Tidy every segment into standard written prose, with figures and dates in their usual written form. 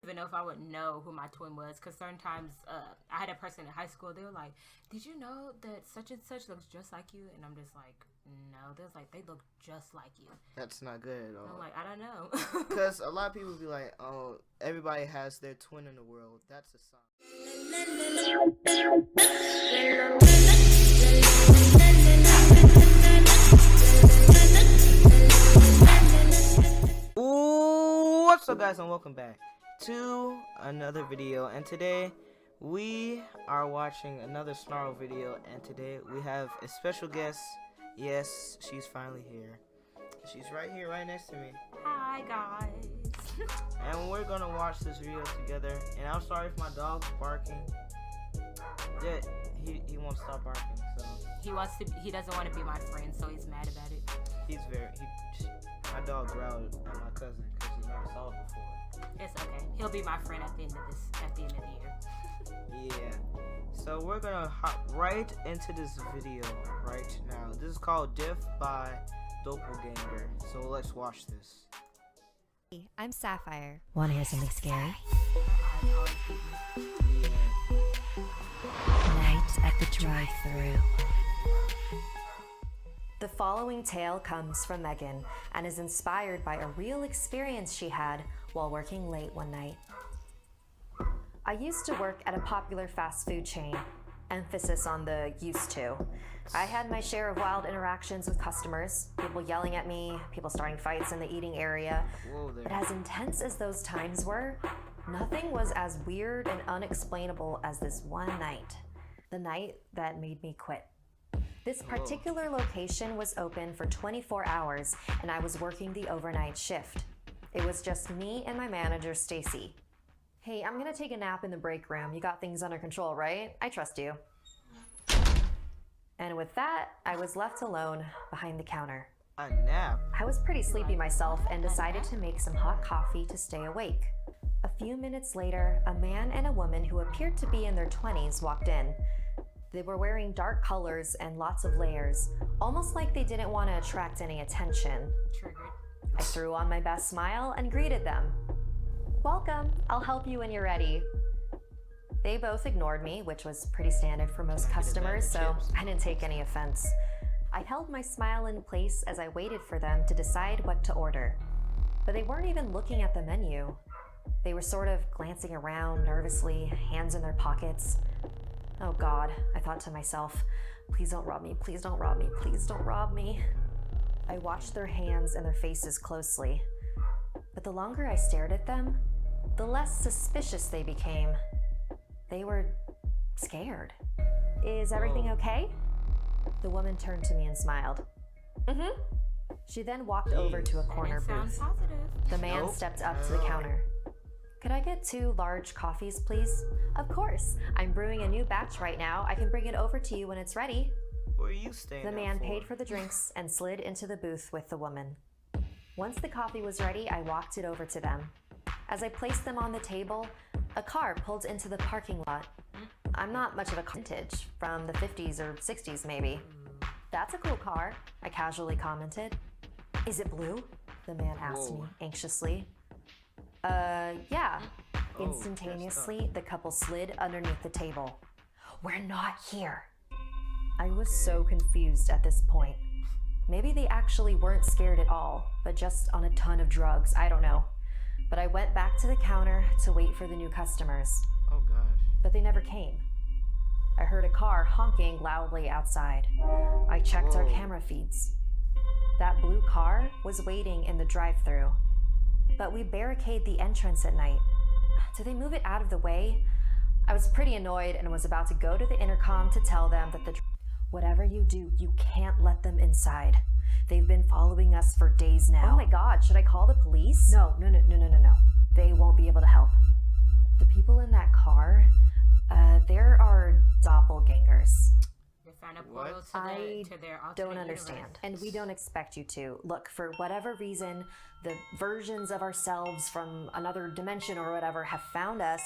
Even know if I would know who my twin was, because certain times I had a person in high school, they were like, did you know that such and such looks just like you? And I'm just like, no. They was like, they look just like you. That's not good at all. I'm like, I don't know. Because a lot of people be like, oh, everybody has their twin in the world. That's a sign. Ooh, what's up, guys, and welcome back to another video. And today we are watching another Snarl video, and today we have a special guest. Yes, she's finally here. She's right here, right next to me. Hi, guys. And we're gonna watch this video together. And I'm sorry if my dog's barking. Yeah, he won't stop barking. So He doesn't want to be my friend, so he's mad about it. My dog growled at my cousin because he never saw it before. It's okay. He'll be my friend at the end of the year. Yeah. So we're gonna hop right into this video right now. This is called Diff by Doppelganger. So let's watch this. Hey, I'm Sapphire. Want to hear something scary? Yeah. Night at the drive-thru. The following tale comes from Megan and is inspired by a real experience she had while working late one night. I used to work at a popular fast food chain. Emphasis on the used to. I had my share of wild interactions with customers, people yelling at me, people starting fights in the eating area. Whoa there. But as intense as those times were, nothing was as weird and unexplainable as this one night. The night that made me quit. This particular location was open for 24 hours, and I was working the overnight shift. It was just me and my manager, Stacy. Hey, I'm gonna take a nap in the break room. You got things under control, right? I trust you. And with that, I was left alone behind the counter. A nap? I was pretty sleepy myself and decided to make some hot coffee to stay awake. A few minutes later, a man and a woman who appeared to be in their 20s walked in. They were wearing dark colors and lots of layers, almost like they didn't want to attract any attention. Triggered. I threw on my best smile and greeted them. Welcome, I'll help you when you're ready. They both ignored me, which was pretty standard for most customers, so I didn't take any offense. I held my smile in place as I waited for them to decide what to order. But they weren't even looking at the menu. They were sort of glancing around nervously, hands in their pockets. Oh God, I thought to myself, please don't rob me, please don't rob me, please don't rob me. I watched their hands and their faces closely. But the longer I stared at them, the less suspicious they became. They were scared. Is everything okay? The woman turned to me and smiled. Mm-hmm. She then walked over to a corner booth. The man stepped up to the counter. Could I get 2 large coffees, please? Of course. I'm brewing a new batch right now. I can bring it over to you when it's ready. Where are you staying? The man paid for the drinks and slid into the booth with the woman. Once the coffee was ready, I walked it over to them. As I placed them on the table, a car pulled into the parking lot. I'm not much of a vintage, from the 50s or 60s maybe. That's a cool car, I casually commented. Is it blue? The man asked me anxiously. Yeah. Instantaneously, the couple slid underneath the table. We're not here. I was so confused at this point. Maybe they actually weren't scared at all, but just on a ton of drugs, I don't know. But I went back to the counter to wait for the new customers. Oh gosh. But they never came. I heard a car honking loudly outside. I checked our camera feeds. That blue car was waiting in the drive-thru. But we barricade the entrance at night. Did they move it out of the way? I was pretty annoyed and was about to go to the intercom to tell them that whatever you do, you can't let them inside. They've been following us for days now. Oh my God, should I call the police? No. They won't be able to help. The people in that car, there are doppelgangers. They found a portal to their alternate don't understand. universe. And we don't expect you to. Look, for whatever reason, the versions of ourselves from another dimension or whatever have found us,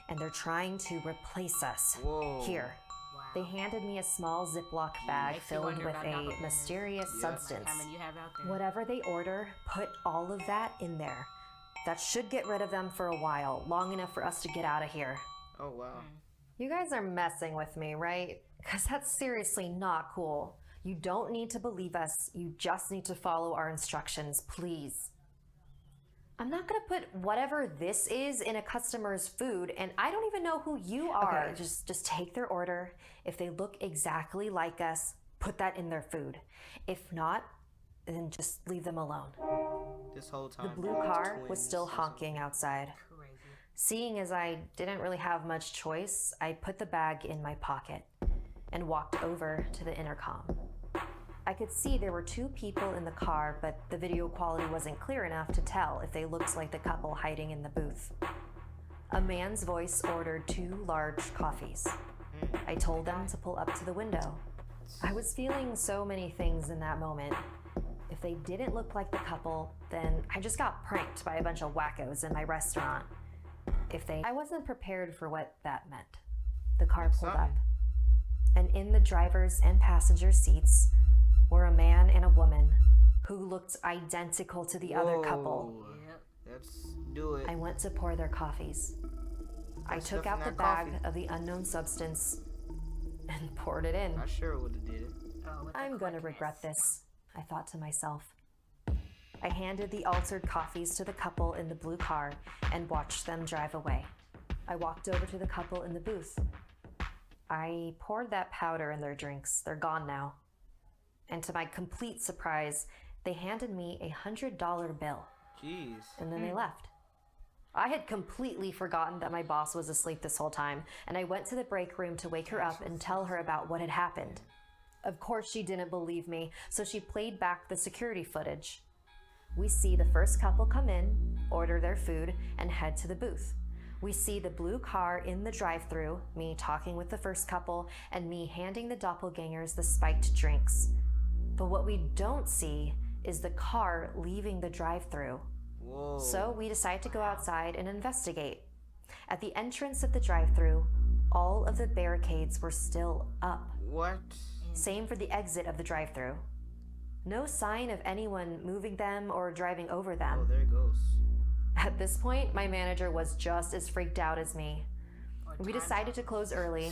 and they're trying to replace us. Whoa. Here. Wow. They handed me a small Ziploc bag Makes you filled wonder with about a doppelgangers. mysterious substance. How many you have out there? Whatever they order, put all of that in there. That should get rid of them for a while, long enough for us to get out of here. Oh, wow. You guys are messing with me, right? Because that's seriously not cool. You don't need to believe us. You just need to follow our instructions, please. I'm not gonna put whatever this is in a customer's food, and I don't even know who you are. Okay. Just take their order. If they look exactly like us, put that in their food. If not, then just leave them alone. This whole time. The blue car was still honking outside. Crazy. Seeing as I didn't really have much choice, I put the bag in my pocket and walked over to the intercom. I could see there were two people in the car, but the video quality wasn't clear enough to tell if they looked like the couple hiding in the booth. A man's voice ordered 2 large coffees. I told them to pull up to the window. I was feeling so many things in that moment. If they didn't look like the couple, then I just got pranked by a bunch of wackos in my restaurant. I wasn't prepared for what that meant. The car pulled up, and in the driver's and passenger seats were a man and a woman who looked identical to the other couple. Yep. Let's do it. I went to pour their coffees. I took out the bag of the unknown substance and poured it in. I sure would have did it. Oh, with the I'm gonna quickness. regret this, I thought to myself. I handed the altered coffees to the couple in the blue car and watched them drive away. I walked over to the couple in the booth. I poured that powder in their drinks. They're gone now. And to my complete surprise, they handed me a $100 bill, Jeez. and then they left. I had completely forgotten that my boss was asleep this whole time, and I went to the break room to wake her up and tell her about what had happened. Of course she didn't believe me, so she played back the security footage. We see the first couple come in, order their food, and head to the booth. We see the blue car in the drive-thru, me talking with the first couple, and me handing the doppelgangers the spiked drinks. But what we don't see is the car leaving the drive-thru. Whoa. So we decide to go outside and investigate. At the entrance of the drive-thru, all of the barricades were still up. What? Same for the exit of the drive-thru. No sign of anyone moving them or driving over Oh, them. there it goes. At this point, my manager was just as freaked out as me. Or We time decided to close early,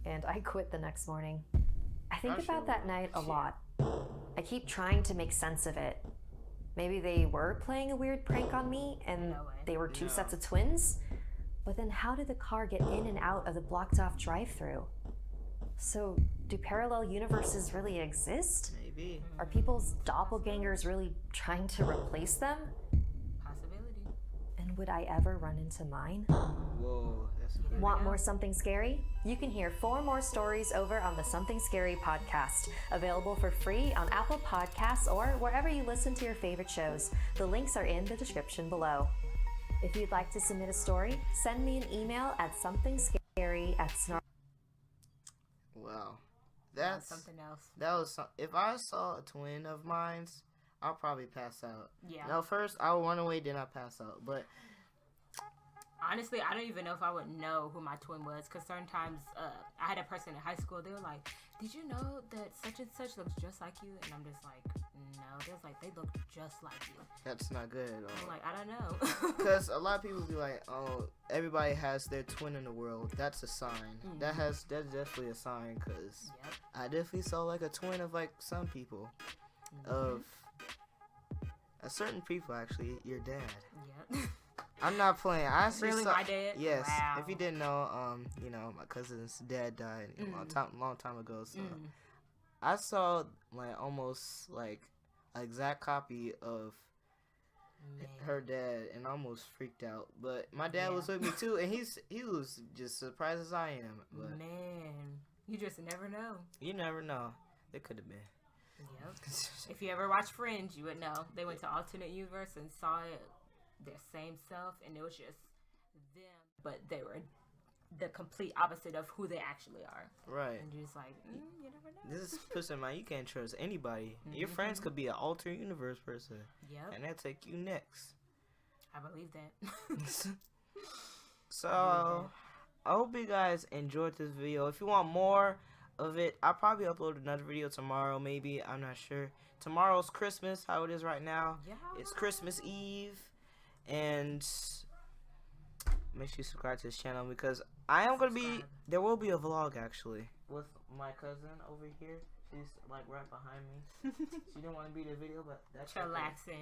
and I quit the next morning. I think I about sure that would. night a lot. I keep trying to make sense of it. Maybe they were playing a weird prank on me, and No way. they were 2 No. sets of twins? But then how did the car get in and out of the blocked-off drive-thru? So, do parallel universes really exist? Maybe. Are people's doppelgangers really trying to replace them? Possibility. And would I ever run into mine? Whoa. That's good. Want more Something Scary? You can hear 4 more stories over on the Something Scary podcast, available for free on Apple Podcasts or wherever you listen to your favorite shows. The links are in the description below. If you'd like to submit a story, send me an email at somethingscary@snarled. Wow. That's That's something else. that was if I saw a twin of mine's, I'll probably pass out. Yeah. No, first I would run away, then I pass out. But Honestly, I don't even know if I would know who my twin was, because certain times I had a person in high school, they were like, did you know that such and such looks just like you? And I'm just like, no. They was like, they look just like you. that's not good at I'm all. like, I don't know. Because a lot of people be like, oh, everybody has their twin in the world. That's a sign. That's definitely a sign. Because Yep. I definitely saw like a twin of like some people, of a certain people actually. Your dad. Yep. I'm not playing. I actually Really, saw, my dad? Yes. Wow. If you didn't know, you know, my cousin's dad died a long time ago. So I saw like almost like an exact copy of Man. her dad, and I almost freaked out. But my dad was Yeah. with me too, and he was just surprised as I am. But Man. You just never know. you never know. It could have been. Yep. If you ever watch Fringe, you would know. They went to alternate universe and saw it, their same self, and it was just them, but they were the complete opposite of who they actually are. Right. And you're just like, you never know. This is pushing my. You can't trust anybody. Your friends could be an alternate universe person, Yep. and they'll take you next. I believe that. So, I hope you guys enjoyed this video. If you want more of it, I'll probably upload another video tomorrow, maybe. I'm not sure. Tomorrow's Christmas, how it is right now. Yeah. It's Christmas Eve. and make sure you subscribe to this channel because I am gonna be. There will be a vlog actually with my cousin over here. She's like right behind me. She didn't want to be in the video, but that's relaxing.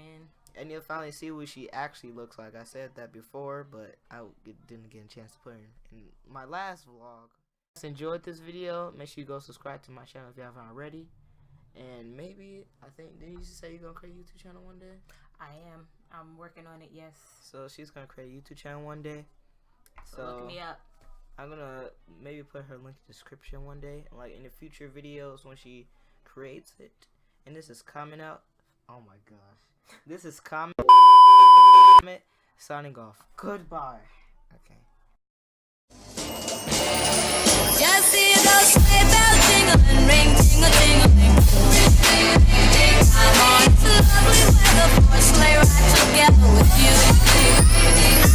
Okay. And you'll finally see what she actually looks like. I said that before, but I didn't get a chance to put her in my last vlog. If you enjoyed this video, make sure you go subscribe to my channel if you haven't already. And maybe, I think, didn't you say you're going to create a YouTube channel one day? I am. I'm working on it, yes. So she's going to create a YouTube channel one day. So look me up. I'm going to maybe put her link in the description one day. Like in the future videos when she creates it. And this is coming out. Oh my gosh. This is comment signing off. Goodbye. Okay. Just see those sleigh bells jingling, ring, tingle, tingling. I'm on to lovely weather for a sleigh ride together with you.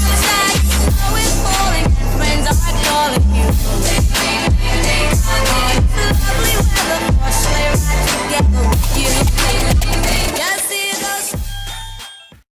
Outside, snow is